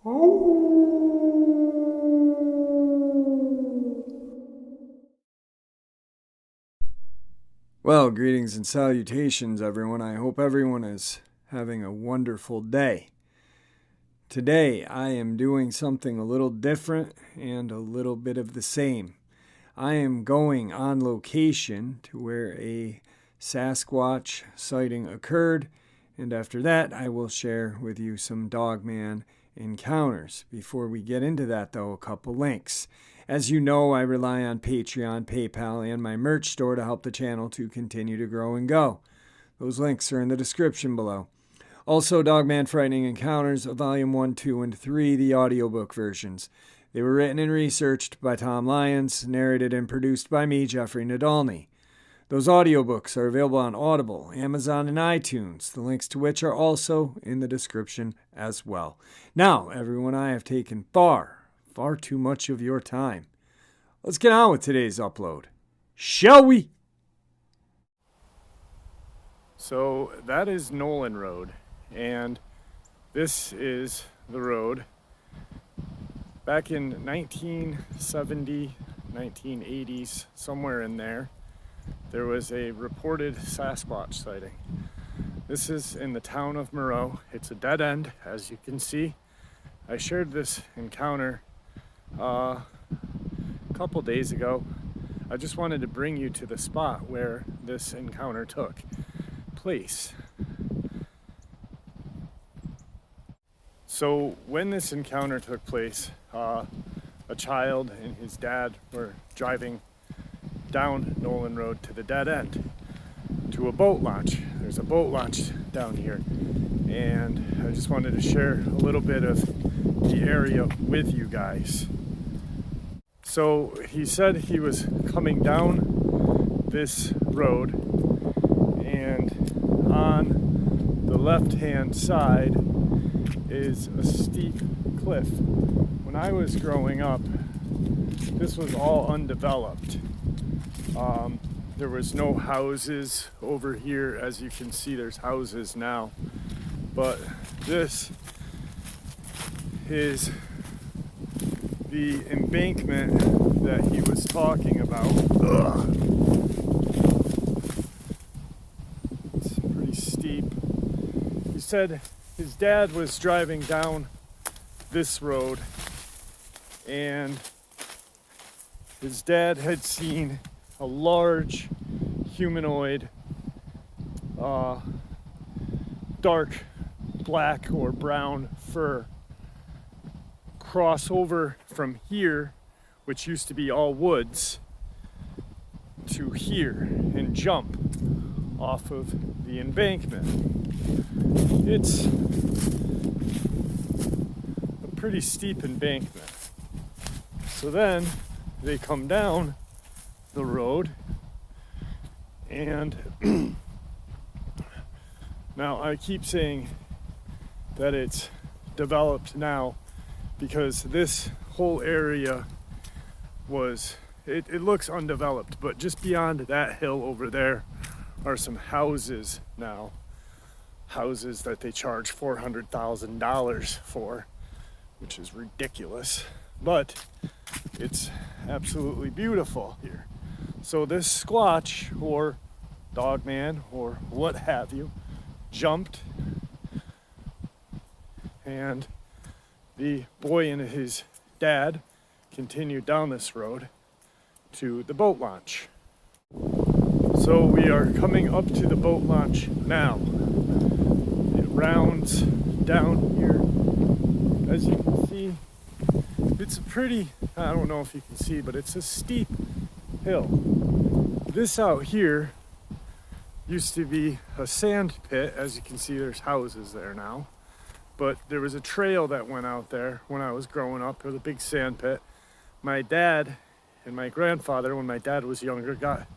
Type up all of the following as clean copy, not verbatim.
Well, greetings and salutations, everyone. I hope everyone is having a wonderful day. Today, I am doing something a little different and a little bit of the same. I am going on location to where a Sasquatch sighting occurred, and after that, I will share with you some Dogman encounters. Before we get into that, though, a couple links. As you know, I rely on Patreon, PayPal, and my merch store to help the channel to continue to grow and go. Those links are in the description below. Also, Dogman Frightening Encounters, Volume 1, 2, and 3, the audiobook versions. They were written and researched by Tom Lyons, narrated and produced by me, Jeffrey Nadolny. Those audiobooks are available on Audible, Amazon, and iTunes, the links to which are also in the description as well. Now, everyone, I have taken far too much of your time. Let's get on with today's upload, shall we? So that is Nolan Road, and this is the road. Back in 1970, 1980s, somewhere in there was a reported Sasquatch sighting. This is in the town of Moreau. It's a dead end, as you can see. I shared this encounter a couple days ago. I just wanted to bring you to the spot where this encounter took place. So when this encounter took place, a child and his dad were driving down Nolan Road to the dead end to a boat launch. There's a boat launch down here, and I just wanted to share a little bit of the area with you guys. So he said he was coming down this road, and on the left-hand side is a steep cliff. When I was growing up, this was all undeveloped. There was no houses over here. As you can see, there's houses now, but this is the embankment that he was talking about. It's pretty steep. He said his dad was driving down this road, and his dad had seen a large humanoid, dark black or brown fur cross over from here, which used to be all woods, to here and jump off of the embankment. It's a pretty steep embankment. So then they come down the road, and now I keep saying that it's developed now because this whole area was, it looks undeveloped, but just beyond that hill over there are some houses now. Houses that they charge $400,000 for, which is ridiculous, but it's absolutely beautiful here. So this Squatch, or Dogman, or what have you, jumped, and the boy and his dad continued down this road to the boat launch. So we are coming up to the boat launch now. It rounds down here. As you can see, it's a pretty, I don't know if you can see, but it's a steep hill. This out here used to be a sand pit. As you can see, there's houses there now. But there was a trail that went out there when I was growing up. It was a big sand pit. My dad and my grandfather, when my dad was younger, got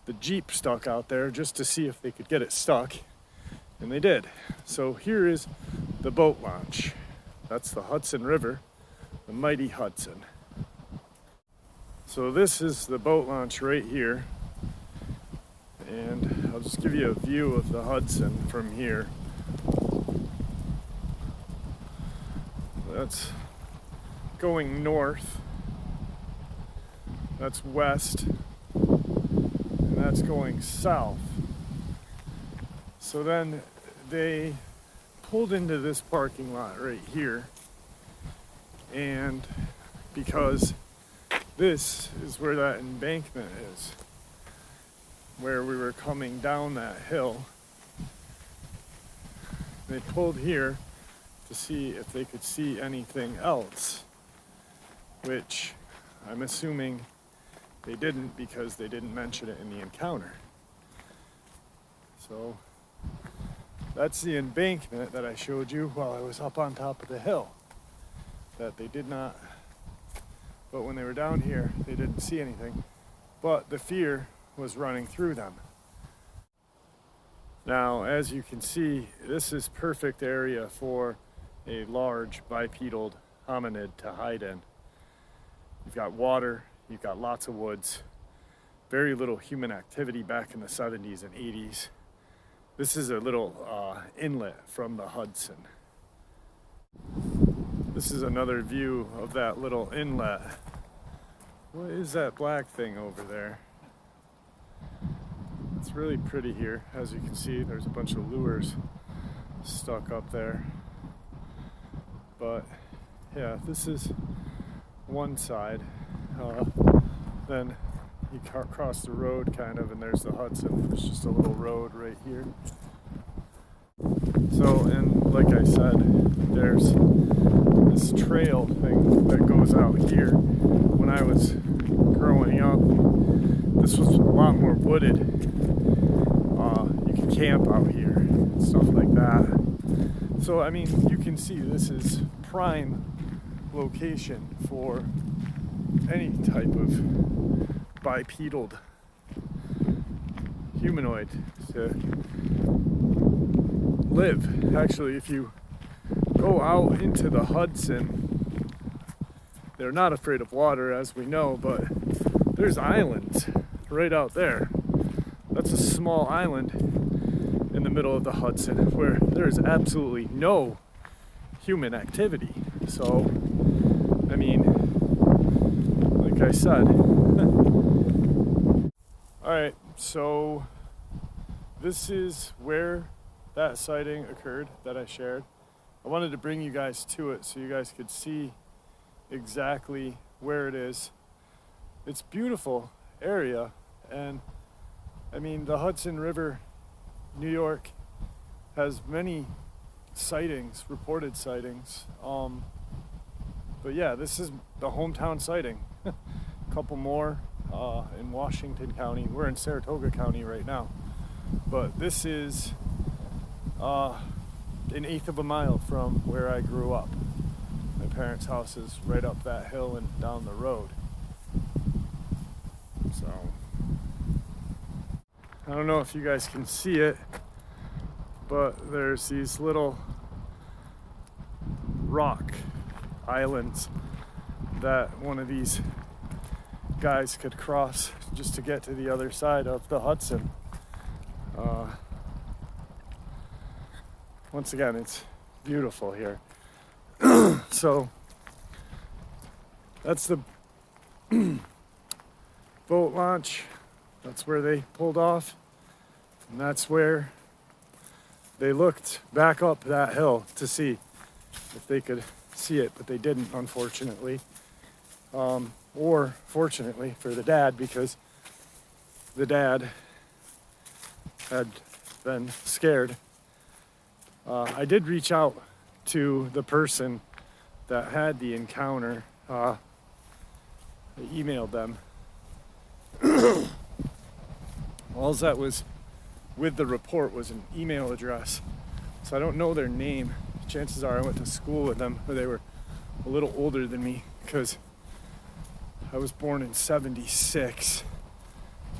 the Jeep stuck out there just to see if they could get it stuck. And they did. So here is the boat launch. That's the Hudson River, the mighty Hudson. So this is the boat launch right here. And I'll just give you a view of the Hudson from here. That's going north. That's west. And that's going south. So then they pulled into this parking lot right here. And because this is where that embankment is, where we were coming down that hill, they pulled here to see if they could see anything else, which I'm assuming they didn't because they didn't mention it in the encounter. So that's the embankment that I showed you while I was up on top of the hill, that they did not, but when they were down here, they didn't see anything, but the fear was running through them. Now, as you can see, this is perfect area for a large bipedal hominid to hide in. You've got water, you've got lots of woods, very little human activity back in the 70s and 80s. This is a little inlet from the Hudson. This is another view of that little inlet. What is that black thing over there? It's really pretty here. As you can see, there's a bunch of lures stuck up there. But yeah, this is one side. Then you cross the road kind of, and there's the Hudson. There's just a little road right here. So, and like I said, there's this trail thing that goes out here. When I was growing up, this was a lot more wooded. You could camp out here and stuff like that. So, I mean, you can see this is prime location for any type of bipedal humanoid to live. Actually, if you go out into the Hudson, they're not afraid of water, as we know, but there's islands right out there. That's a small island in the middle of the Hudson where there's absolutely no human activity. So, I mean, like I said. Alright, so this is where that sighting occurred that I shared. I wanted to bring you guys to it so you guys could see exactly where it is. It's a beautiful area, and I mean, the Hudson River, New York, has many sightings, reported sightings. But yeah, this is the hometown sighting. A couple more in Washington County. We're in Saratoga County right now. But this is an eighth of a mile from where I grew up. My parents' house is right up that hill and down the road. So, I don't know if you guys can see it, but there's these little rock islands that one of these guys could cross just to get to the other side of the Hudson. Once again, it's beautiful here. So that's the boat launch. That's where they pulled off, and that's where they looked back up that hill to see if they could see it, but they didn't, unfortunately. Or fortunately for the dad, because the dad had been scared. I did reach out to the person that had the encounter. I emailed them. All that was with the report was an email address. So I don't know their name. Chances are I went to school with them, or they were a little older than me, because I was born in 76.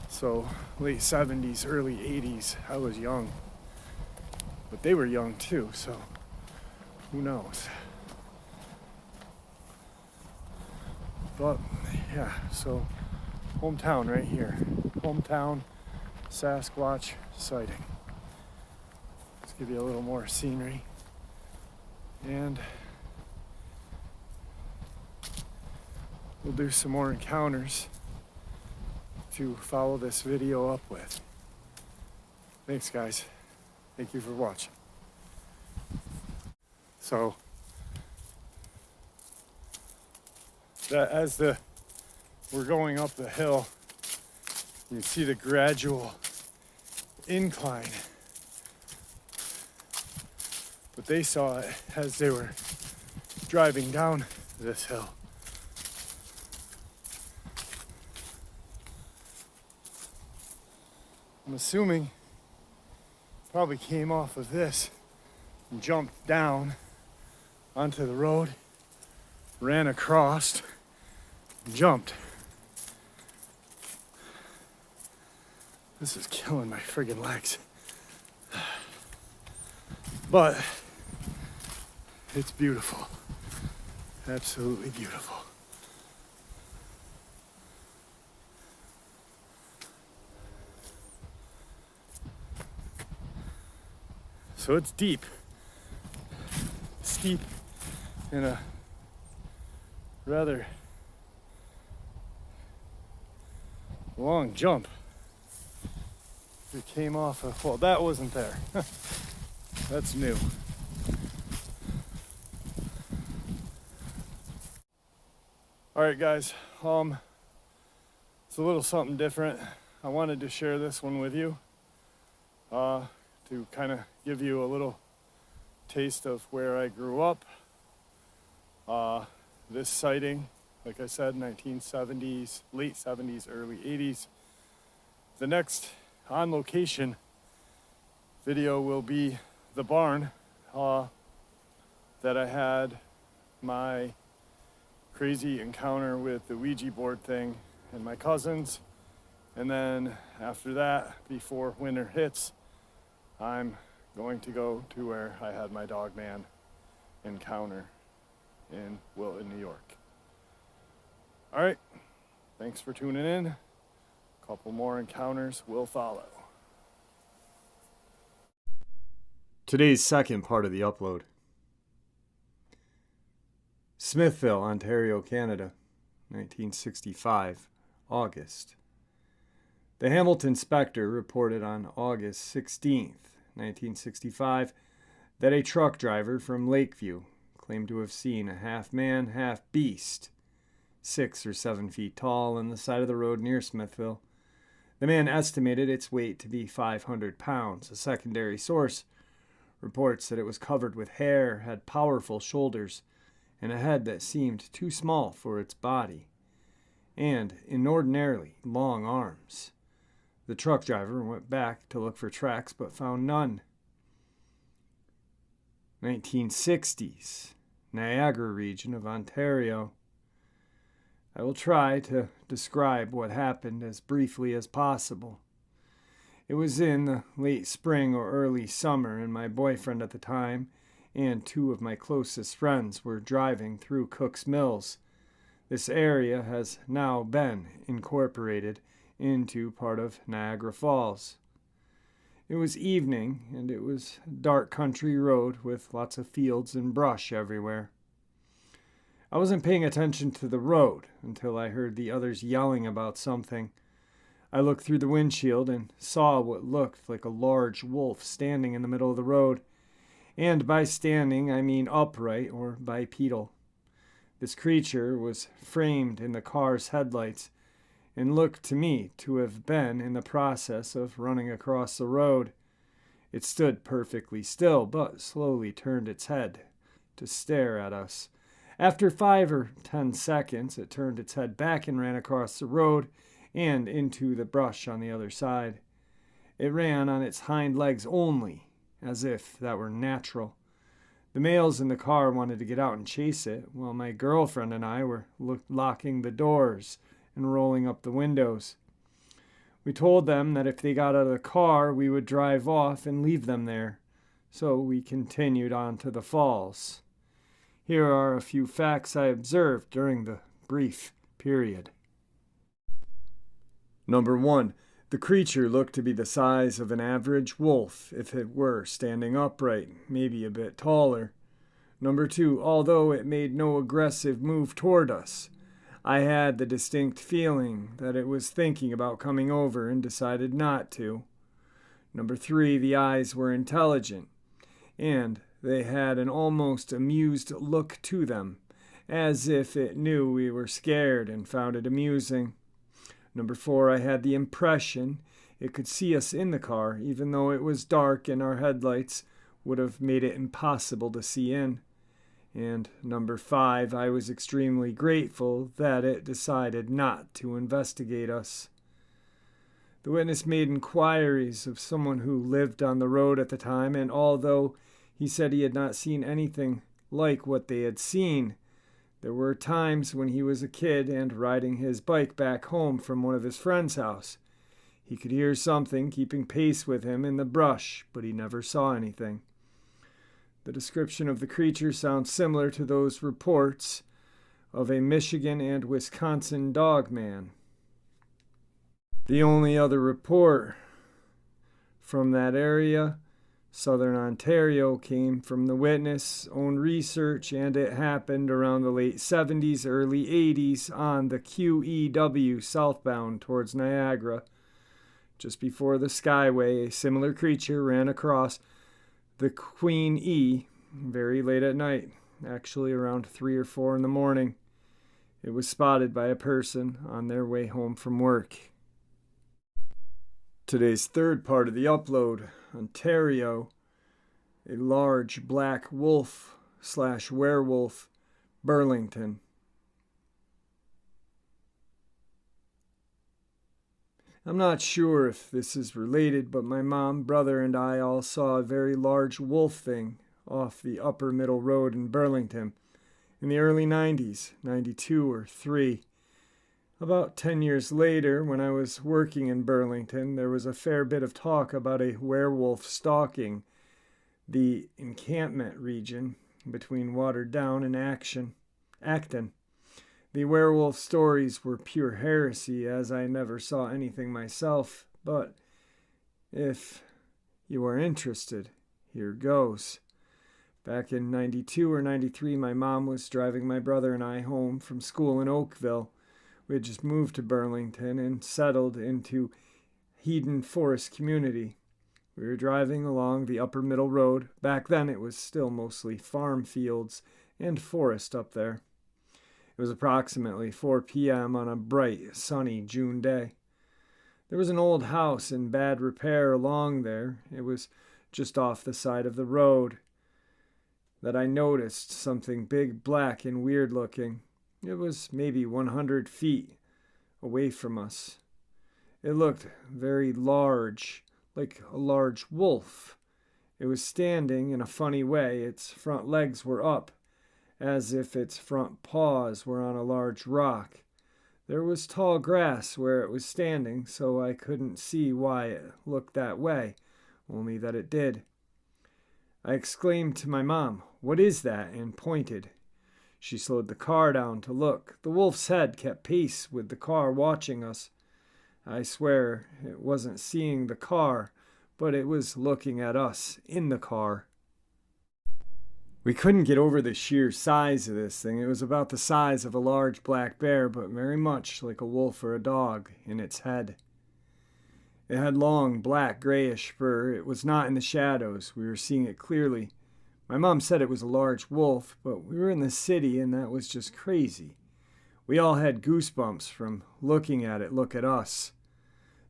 So late 70s, early 80s, I was young. But they were young too, so who knows? But yeah, so hometown right here. Hometown Sasquatch sighting. Let's give you a little more scenery. And we'll do some more encounters to follow this video up with. Thanks, guys. Thank you for watching. So, we're going up the hill, you can see the gradual incline. But they saw it as they were driving down this hill. I'm assuming probably came off of this and jumped down onto the road, ran across, and jumped. This is killing my friggin' legs. But it's beautiful. Absolutely beautiful. So it's deep, steep, and a rather long jump. It came off of, well, that wasn't there. That's new. All right, guys, it's a little something different. I wanted to share this one with you to kind of give you a little taste of where I grew up. This sighting, like I said, 1970s, late 70s, early 80s. The next on location video will be the barn that I had my crazy encounter with the Ouija board thing and my cousins. And then after that, before winter hits, I'm going to go to where I had my Dogman encounter in Wilton, New York. All right, thanks for tuning in. A couple more encounters will follow. Today's second part of the upload. Smithville, Ontario, Canada, 1965, August. The Hamilton Spectre reported on August 16th, 1965, that a truck driver from Lakeview claimed to have seen a half-man, half-beast, 6 or 7 feet tall, on the side of the road near Smithville. The man estimated its weight to be 500 pounds. A secondary source reports that it was covered with hair, had powerful shoulders, and a head that seemed too small for its body, and inordinately long arms. The truck driver went back to look for tracks, but found none. 1960s, Niagara region of Ontario. I will try to describe what happened as briefly as possible. It was in the late spring or early summer, and my boyfriend at the time and 2 of my closest friends were driving through Cook's Mills. This area has now been incorporated into part of Niagara Falls. It was evening, and it was a dark country road with lots of fields and brush everywhere. I wasn't paying attention to the road until I heard the others yelling about something. I looked through the windshield and saw what looked like a large wolf standing in the middle of the road. And by standing, I mean upright or bipedal. This creature was framed in the car's headlights and looked to me to have been in the process of running across the road. It stood perfectly still, but slowly turned its head to stare at us. After 5 or 10 seconds, it turned its head back and ran across the road and into the brush on the other side. It ran on its hind legs only, as if that were natural. The males in the car wanted to get out and chase it, while my girlfriend and I were locking the doors and rolling up the windows. We told them that if they got out of the car, we would drive off and leave them there. So we continued on to the falls. Here are a few facts I observed during the brief period. Number 1. The creature looked to be the size of an average wolf if it were standing upright, maybe a bit taller. Number 2. Although it made no aggressive move toward us, I had the distinct feeling that it was thinking about coming over and decided not to. Number 3, the eyes were intelligent, and they had an almost amused look to them, as if it knew we were scared and found it amusing. Number 4, I had the impression it could see us in the car, even though it was dark and our headlights would have made it impossible to see in. And number 5, I was extremely grateful that it decided not to investigate us. The witness made inquiries of someone who lived on the road at the time, and although he said he had not seen anything like what they had seen, there were times when he was a kid and riding his bike back home from one of his friend's house. He could hear something keeping pace with him in the brush, but he never saw anything. The description of the creature sounds similar to those reports of a Michigan and Wisconsin dogman. The only other report from that area, southern Ontario, came from the witness' own research, and it happened around the late 70s, early 80s on the QEW southbound towards Niagara. Just before the Skyway, a similar creature ran across the Queen E very late at night, actually around 3 or 4 in the morning. It was spotted by a person on their way home from work. Today's third part of the upload, Ontario, a large black wolf/werewolf, Burlington. I'm not sure if this is related, but my mom, brother, and I all saw a very large wolf thing off the upper middle road in Burlington in the early 90s, 92 or 3. About 10 years later, when I was working in Burlington, there was a fair bit of talk about a werewolf stalking the encampment region between Watered Down and Acton. The werewolf stories were pure heresy, as I never saw anything myself, but if you are interested, here goes. Back in 92 or 93, my mom was driving my brother and I home from school in Oakville. We had just moved to Burlington and settled into Hedon Forest community. We were driving along the upper middle road. Back then it was still mostly farm fields and forest up there. It was approximately 4 p.m. on a bright, sunny June day. There was an old house in bad repair along there. It was just off the side of the road that I noticed something big, black, and weird looking. It was maybe 100 feet away from us. It looked very large, like a large wolf. It was standing in a funny way. Its front legs were up, as if its front paws were on a large rock. There was tall grass where it was standing, so I couldn't see why it looked that way, only that it did. I exclaimed to my mom, "What is that?" and pointed. She slowed the car down to look. The wolf's head kept pace with the car, watching us. I swear it wasn't seeing the car, but it was looking at us in the car. We couldn't get over the sheer size of this thing. It was about the size of a large black bear, but very much like a wolf or a dog in its head. It had long, black, grayish fur. It was not in the shadows. We were seeing it clearly. My mom said it was a large wolf, but we were in the city and that was just crazy. We all had goosebumps from looking at it look at us.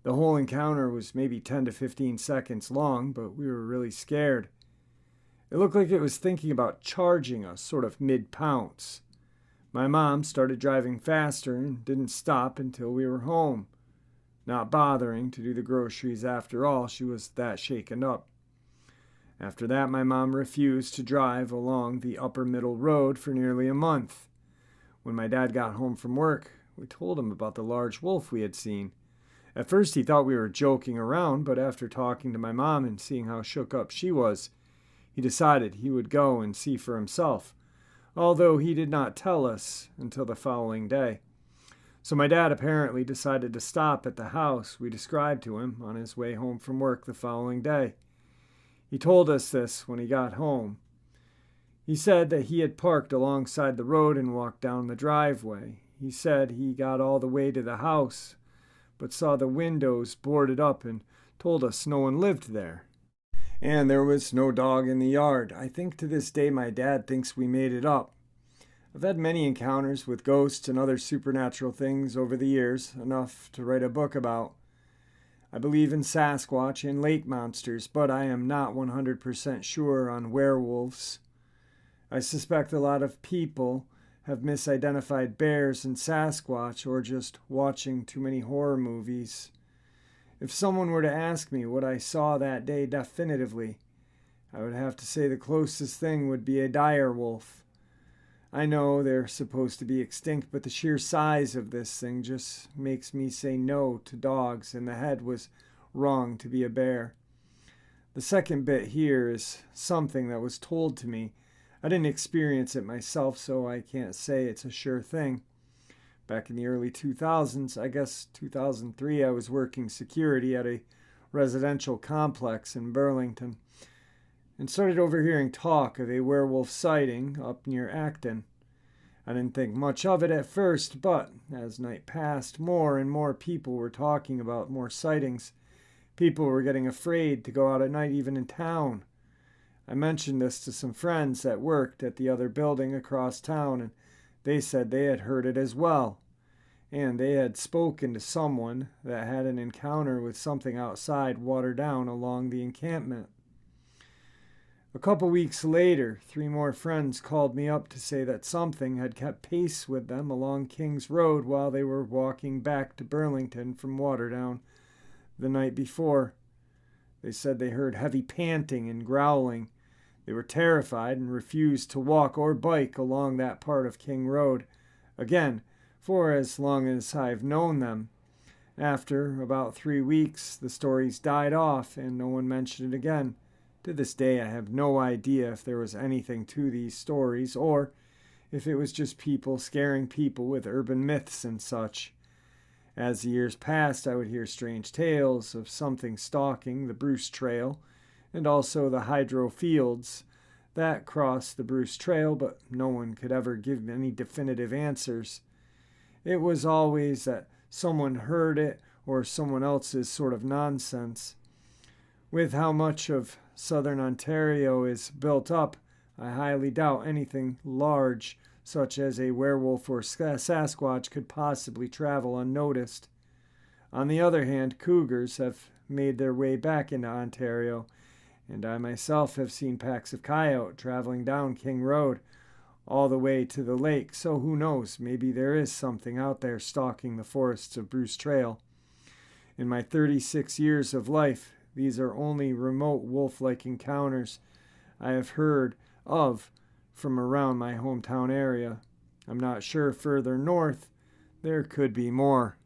The whole encounter was maybe 10 to 15 seconds long, but we were really scared. It looked like it was thinking about charging us, sort of mid-pounce. My mom started driving faster and didn't stop until we were home. Not bothering to do the groceries after all, she was that shaken up. After that, my mom refused to drive along the upper middle road for nearly a month. When my dad got home from work, we told him about the large wolf we had seen. At first he thought we were joking around, but after talking to my mom and seeing how shook up she was, he decided he would go and see for himself, although he did not tell us until the following day. So my dad apparently decided to stop at the house we described to him on his way home from work the following day. He told us this when he got home. He said that he had parked alongside the road and walked down the driveway. He said he got all the way to the house, but saw the windows boarded up and told us no one lived there. And there was no dog in the yard. I think to this day my dad thinks we made it up. I've had many encounters with ghosts and other supernatural things over the years, enough to write a book about. I believe in Sasquatch and lake monsters, but I am not 100% sure on werewolves. I suspect a lot of people have misidentified bears and Sasquatch or just watching too many horror movies. If someone were to ask me what I saw that day definitively, I would have to say the closest thing would be a dire wolf. I know they're supposed to be extinct, but the sheer size of this thing just makes me say no to dogs, and the head was wrong to be a bear. The second bit here is something that was told to me. I didn't experience it myself, so I can't say it's a sure thing. Back in the early 2000s, I guess 2003, I was working security at a residential complex in Burlington and started overhearing talk of a werewolf sighting up near Acton. I didn't think much of it at first, but as night passed, more and more people were talking about more sightings. People were getting afraid to go out at night, even in town. I mentioned this to some friends that worked at the other building across town, and they said they had heard it as well, and they had spoken to someone that had an encounter with something outside water down along the encampment. A couple weeks later, 3 more friends called me up to say that something had kept pace with them along King's Road while they were walking back to Burlington from Waterdown the night before. They said they heard heavy panting and growling. They were terrified and refused to walk or bike along that part of King Road again for as long as I've known them. After about 3 weeks, the stories died off and no one mentioned it again. To this day, I have no idea if there was anything to these stories or if it was just people scaring people with urban myths and such. As the years passed, I would hear strange tales of something stalking the Bruce Trail and also the hydro fields that crossed the Bruce Trail, but no one could ever give any definitive answers. It was always that someone heard it or someone else's sort of nonsense. With how much of southern Ontario is built up, I highly doubt anything large, such as a werewolf or Sasquatch, could possibly travel unnoticed. On the other hand, cougars have made their way back into Ontario, and I myself have seen packs of coyote traveling down King Road all the way to the lake, so who knows, maybe there is something out there stalking the forests of Bruce Trail. In my 36 years of life, these are only remote wolf-like encounters I have heard of from around my hometown area. I'm not sure further north there could be more.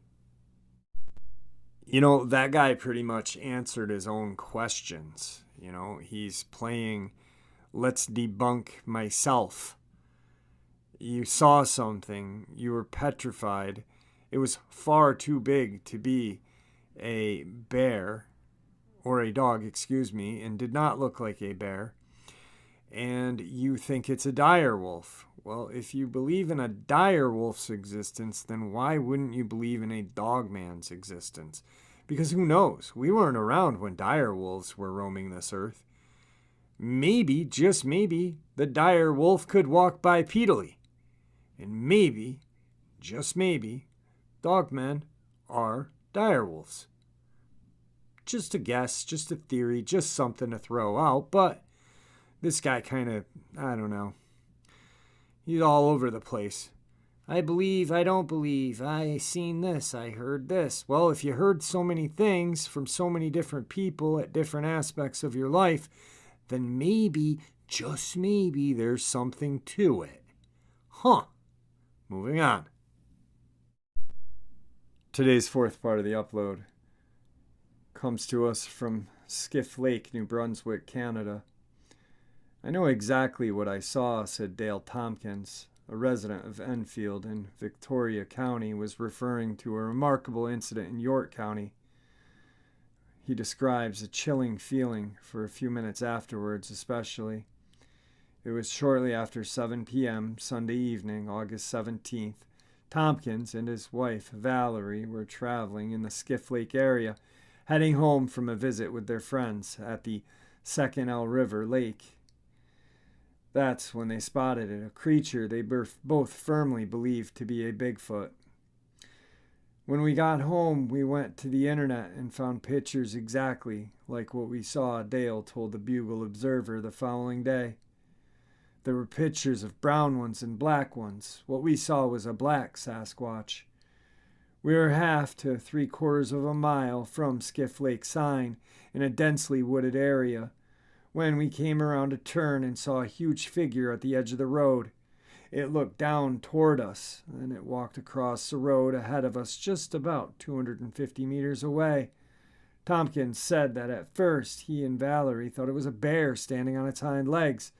You know, that guy pretty much answered his own questions. You know, he's playing let's debunk myself. You saw something, you were petrified. It was far too big to be a bear, or a dog, and did not look like a bear. And you think it's a dire wolf. Well, if you believe in a dire wolf's existence, then why wouldn't you believe in a dogman's existence? Because who knows? We weren't around when dire wolves were roaming this earth. Maybe, just maybe, the dire wolf could walk bipedally. And maybe, just maybe, dogmen are dire wolves. Just a guess, just a theory, just something to throw out, but this guy kind of, I don't know. He's all over the place. I believe, I don't believe, I seen this, I heard this. Well, if you heard so many things from so many different people at different aspects of your life, then maybe, just maybe, there's something to it. Huh. Moving on. Today's fourth part of the upload comes to us from Skiff Lake, New Brunswick, Canada. I know exactly what I saw, said Dale Tompkins, a resident of Enfield in Victoria County, was referring to a remarkable incident in York County. He describes a chilling feeling for a few minutes afterwards, especially. It was shortly after 7 p.m. Sunday evening, August 17th. Tompkins and his wife, Valerie, were traveling in the Skiff Lake area, heading home from a visit with their friends at the Second L River Lake. That's when they spotted it, a creature they both firmly believed to be a Bigfoot. When we got home, we went to the internet and found pictures exactly like what we saw, Dale told the Bugle Observer the following day. There were pictures of brown ones and black ones. What we saw was a black Sasquatch. We were half to 3/4 of a mile from Skiff Lake Sign in a densely wooded area when we came around a turn and saw a huge figure at the edge of the road. It looked down toward us, and it walked across the road ahead of us just about 250 meters away. Tompkins said that at first he and Valerie thought it was a bear standing on its hind legs,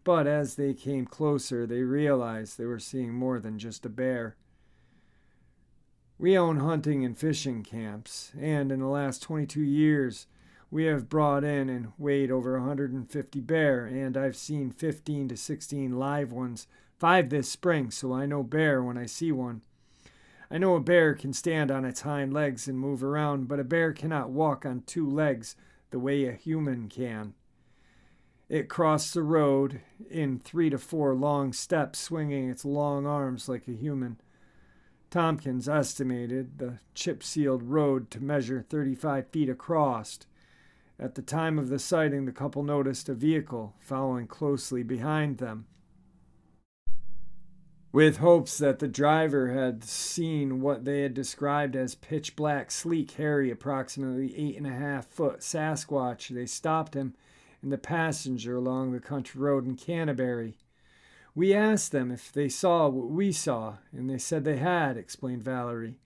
but as they came closer, they realized they were seeing more than just a bear. We own hunting and fishing camps, and in the last 22 years, we have brought in and weighed over 150 bear, and I've seen 15 to 16 live ones, 5 this spring, so I know bear when I see one. I know a bear can stand on its hind legs and move around, but a bear cannot walk on 2 legs the way a human can. It crossed the road in 3 to 4 long steps, swinging its long arms like a human. Tompkins estimated the chip-sealed road to measure 35 feet across. At the time of the sighting, the couple noticed a vehicle following closely behind them. With hopes that the driver had seen what they had described as pitch-black, sleek, hairy, approximately 8.5-foot Sasquatch, they stopped him and the passenger along the country road in Canterbury. We asked them if they saw what we saw, and they said they had, explained Valerie.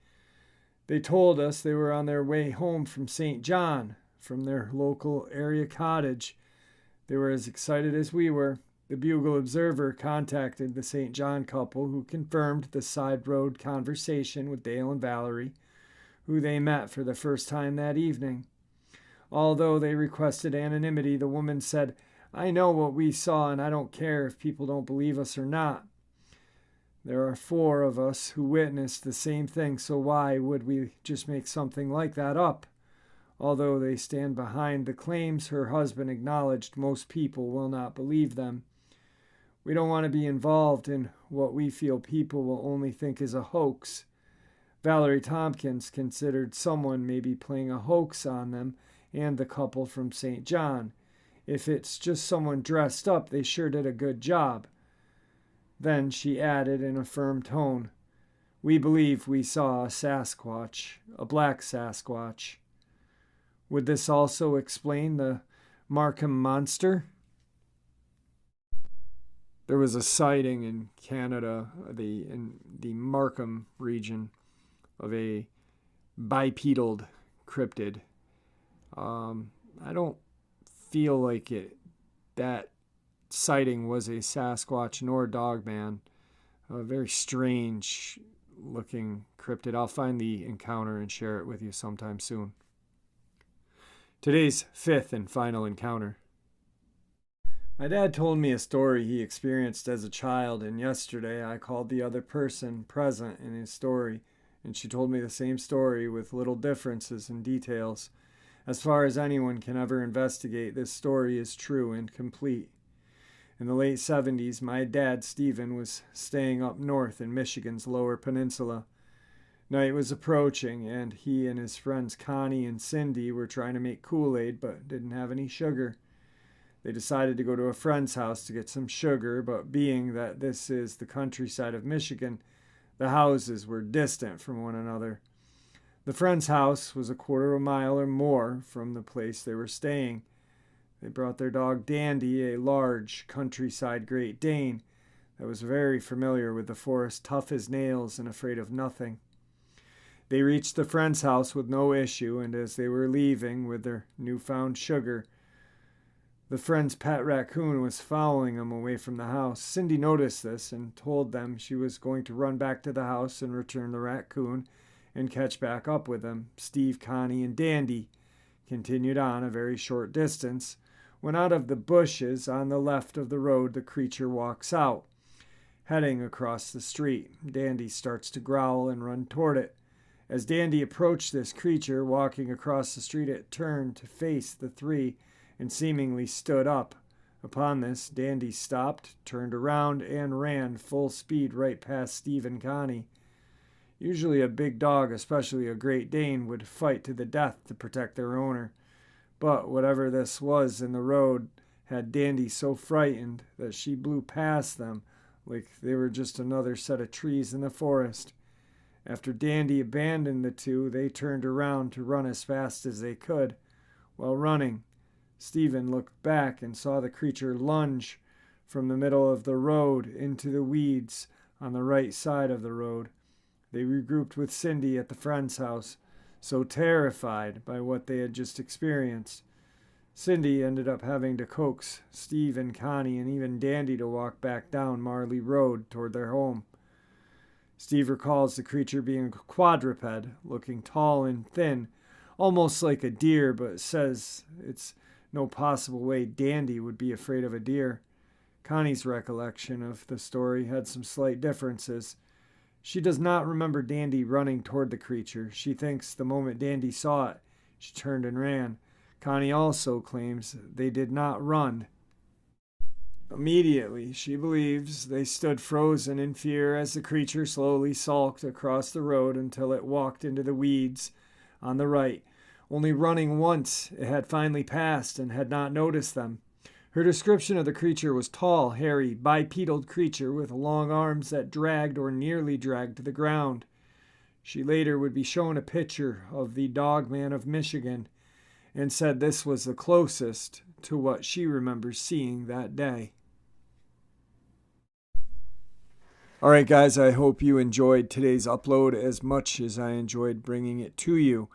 They told us they were on their way home from St. John, from their local area cottage. They were as excited as we were. The Bugle Observer contacted the St. John couple, who confirmed the side road conversation with Dale and Valerie, who they met for the first time that evening. Although they requested anonymity, the woman said, "I know what we saw, and I don't care if people don't believe us or not. There are 4 of us who witnessed the same thing, so why would we just make something like that up?" Although they stand behind the claims, her husband acknowledged most people will not believe them. We don't want to be involved in what we feel people will only think is a hoax. Valerie Tompkins considered someone may be playing a hoax on them and the couple from St. John. If it's just someone dressed up, they sure did a good job. Then she added in a firm tone, "We believe we saw a Sasquatch, a black Sasquatch." Would this also explain the Markham monster? There was a sighting in Canada, in the Markham region, of a bipedal cryptid. I don't feel like that sighting was a Sasquatch nor Dogman. A very strange looking cryptid. I'll find the encounter and share it with you sometime soon. Today's 5th and final encounter. My dad told me a story he experienced as a child, and yesterday I called the other person present in his story, and she told me the same story with little differences in details. As far as anyone can ever investigate, this story is true and complete. In the late 70s, my dad, Stephen, was staying up north in Michigan's Lower Peninsula. Night was approaching, and he and his friends Connie and Cindy were trying to make Kool-Aid but didn't have any sugar. They decided to go to a friend's house to get some sugar, but being that this is the countryside of Michigan, the houses were distant from one another. The friend's house was a 1/4 mile or more from the place they were staying. They brought their dog Dandy, a large countryside Great Dane that was very familiar with the forest, tough as nails and afraid of nothing. They reached the friend's house with no issue, and as they were leaving with their newfound sugar, the friend's pet raccoon was following them away from the house. Cindy noticed this and told them she was going to run back to the house and return the raccoon and catch back up with them. Steve, Connie, and Dandy continued on a very short distance when out of the bushes on the left of the road the creature walks out. heading across the street. Dandy starts to growl and run toward it. As Dandy approached this creature walking across the street, it turned to face the three and seemingly stood up. Upon this, Dandy stopped, turned around, and ran full speed right past Steve and Connie. Usually a big dog, especially a Great Dane, would fight to the death to protect their owner. But whatever this was in the road had Dandy so frightened that she blew past them like they were just another set of trees in the forest. After Dandy abandoned the two, they turned around to run as fast as they could. While running, Stephen looked back and saw the creature lunge from the middle of the road into the weeds on the right side of the road. They regrouped with Cindy at the friend's house, so terrified by what they had just experienced. Cindy ended up having to coax Steve and Connie and even Dandy to walk back down Marley Road toward their home. Steve recalls the creature being a quadruped, looking tall and thin, almost like a deer, but says it's no possible way Dandy would be afraid of a deer. Connie's recollection of the story had some slight differences. She does not remember Dandy running toward the creature. She thinks the moment Dandy saw it, she turned and ran. Connie also claims they did not run. Immediately, she believes they stood frozen in fear as the creature slowly sulked across the road until it walked into the weeds on the right. Only running once, it had finally passed and had not noticed them. Her description of the creature was tall, hairy, bipedal creature with long arms that dragged or nearly dragged to the ground. She later would be shown a picture of the Dogman of Michigan and said this was the closest to what she remembers seeing that day. All right, guys, I hope you enjoyed today's upload as much as I enjoyed bringing it to you.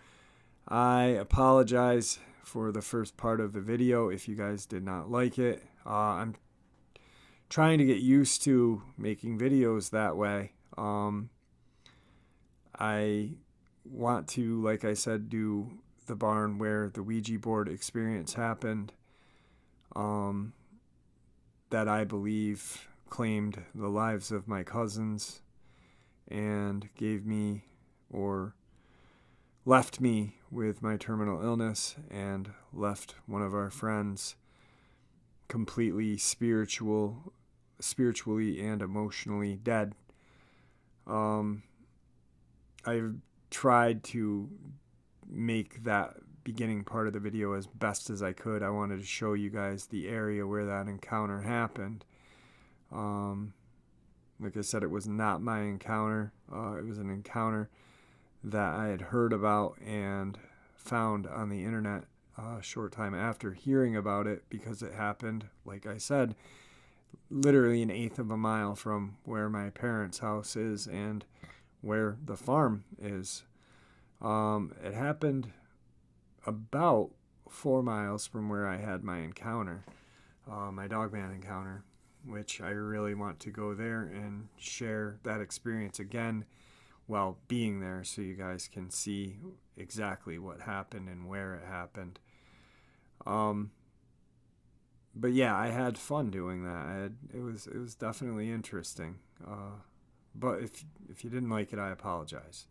I apologize for the first part of the video if you guys did not like it. I'm trying to get used to making videos that way. I want to, like I said, do the barn where the Ouija board experience happened, that I believe claimed the lives of my cousins and gave me or left me with my terminal illness and left one of our friends completely spiritually and emotionally dead. I've tried to make that beginning part of the video as best as I could. I wanted to show you guys the area where that encounter happened. Like I said, it was not my encounter. It was an encounter that I had heard about and found on the internet a short time after hearing about it, because it happened, like I said, literally an eighth of a mile from where my parents' house is and where the farm is. It happened about 4 miles from where I had my encounter, my Dogman encounter, which I really want to go there and share that experience again while being there, so you guys can see exactly what happened and where it happened. But yeah, I had fun doing that. It was definitely interesting. But if you didn't like it, I apologize.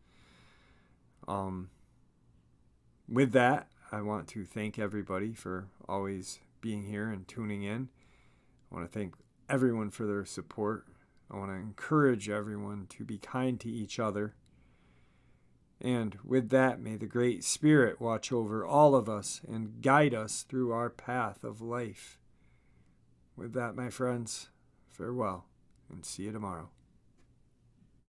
With that, I want to thank everybody for always being here and tuning in. I want to thank everyone for their support. I want to encourage everyone to be kind to each other. And with that, may the Great Spirit watch over all of us and guide us through our path of life. With that, my friends, farewell and see you tomorrow.